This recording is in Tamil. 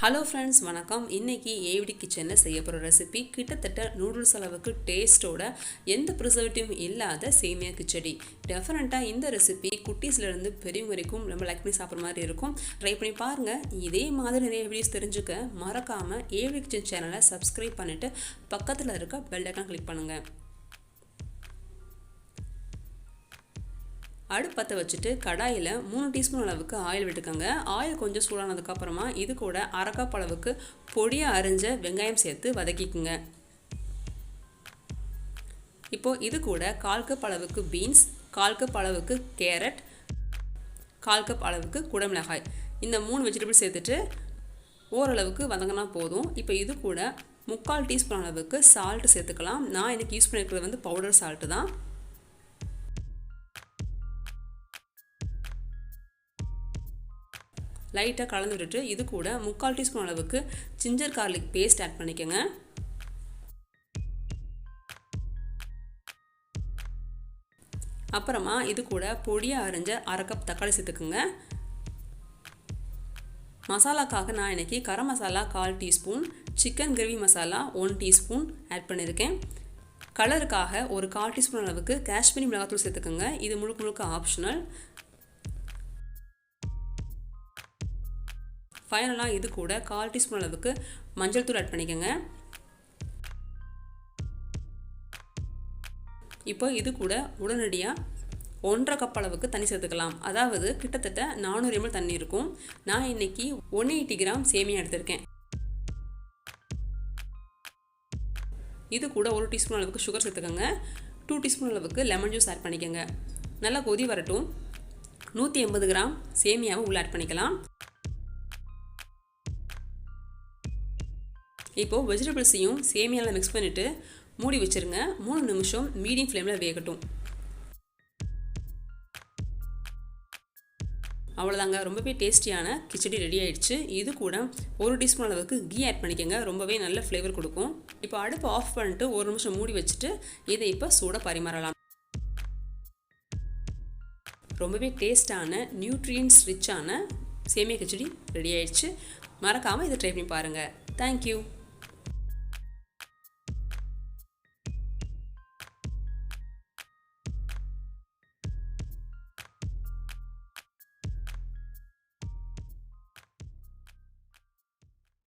ஹலோ ஃப்ரெண்ட்ஸ், வணக்கம். இன்றைக்கி ஏவிடி கிச்சனில் செய்ய போகிற ரெசிபி கிட்டத்தட்ட நூடுல்ஸ் அளவுக்கு டேஸ்ட்டோட எந்த ப்ரிசர்வேட்டிவும் இல்லாத சேமியா கிச்சடி. டெஃபினட்டாக இந்த ரெசிபி குட்டீஸ்லேருந்து பெரியவங்க வரைக்கும் ரொம்ப லைக் பண்ணி சாப்பிட்ற மாதிரி இருக்கும். ட்ரை பண்ணி பாருங்கள். இதே மாதிரி நிறைய வீடியோஸ் தெரிஞ்சுக்க மறக்காமல் ஏவிடி கிச்சன் சேனலை சப்ஸ்கிரைப் பண்ணிவிட்டு பக்கத்தில் இருக்க பெல் ஐக்கான் கிளிக் பண்ணுங்கள். அடுப்பு பற்ற வச்சுட்டு கடாயில் 3 டீஸ்பூன் அளவுக்கு ஆயில் விட்டுக்கோங்க. ஆயில் கொஞ்சம் சூடானதுக்கப்புறமா இது கூட அரை கப் அளவுக்கு பொடியாக அரிஞ்ச வெங்காயம் சேர்த்து வதக்கிக்குங்க. இப்போது இது கூட 1/4 கப் அளவுக்கு பீன்ஸ், 1/4 கப் அளவுக்கு கேரட், 1/4 கப் அளவுக்கு குடமிளகாய், இந்த 3 வெஜிடபிள்ஸ் சேர்த்துட்டு ஓரளவுக்கு வதங்கினா போதும். இப்போ இது கூட 3/4 டீஸ்பூன் அளவுக்கு சால்ட்டு சேர்த்துக்கலாம். நான் எனக்கு யூஸ் பண்ணியிருக்கிறது பவுடர் சால்ட்டு தான். லைட்டாக கலந்து விட்டுட்டு இது கூட 3/4 டீஸ்பூன் அளவுக்கு ஜிஞ்சர் கார்லிக் பேஸ்ட் ஆட் பண்ணிக்கோங்க. அப்புறமா இது கூட பொடியாக அரிஞ்ச அரை கப் தக்காளி சேர்த்துக்குங்க. மசாலாக்காக நான் இன்றைக்கி garam masala 1/4 teaspoon, chicken gravy masala 1 teaspoon add பண்ணியிருக்கேன். கலருக்காக ஒரு 1/4 டீஸ்பூன் அளவுக்கு காஷ்மீரி மிளகாத்தூள் சேர்த்துக்குங்க. இது முழுக்க ஆப்ஷனல். ஃபைனலாக இது கூட 1/4 டீஸ்பூன் அளவுக்கு மஞ்சள் தூள் ஆட் பண்ணிக்கோங்க. இப்போ இது கூட உடனடியாக 1/2 கப் அளவுக்கு தண்ணி சேர்த்துக்கலாம். அதாவது கிட்டத்தட்ட 400 ml தண்ணி இருக்கும். நான் இன்றைக்கி 180 கிராம் சேமியா எடுத்திருக்கேன். இது கூட 1 டீஸ்பூன் அளவுக்கு சுகர் சேர்த்துக்கோங்க. 2 டீஸ்பூன் அளவுக்கு லெமன் ஜூஸ் ஆட் பண்ணிக்கோங்க. நல்லா கொதி வரட்டும். 180 கிராம் சேமியாவை உள்ளே ஆட் பண்ணிக்கலாம். இப்போது வெஜிடபிள்ஸையும் சேமியாவில் மிக்ஸ் பண்ணிவிட்டு மூடி வச்சுருங்க. 3 நிமிஷம் மீடியம் ஃப்ளேமில் வேகட்டும். அவ்வளோதாங்க, ரொம்பவே டேஸ்டியான கிச்சடி ரெடி ஆகிடுச்சு. இது கூட 1 டீஸ்பூன் அளவுக்கு கீ ஆட் பண்ணிக்கோங்க. ரொம்பவே நல்ல ஃப்ளேவர் கொடுக்கும். இப்போ அடுப்பு ஆஃப் பண்ணிட்டு 1 நிமிஷம் மூடி வச்சுட்டு இதை இப்போ சூடாக பரிமாறலாம். ரொம்பவே டேஸ்டான நியூட்ரியன்ஸ் ரிச்சான சேமியா கிச்சடி ரெடி ஆகிடுச்சு. மறக்காமல் இதை ட்ரை பண்ணி பாருங்கள். தேங்க்யூ.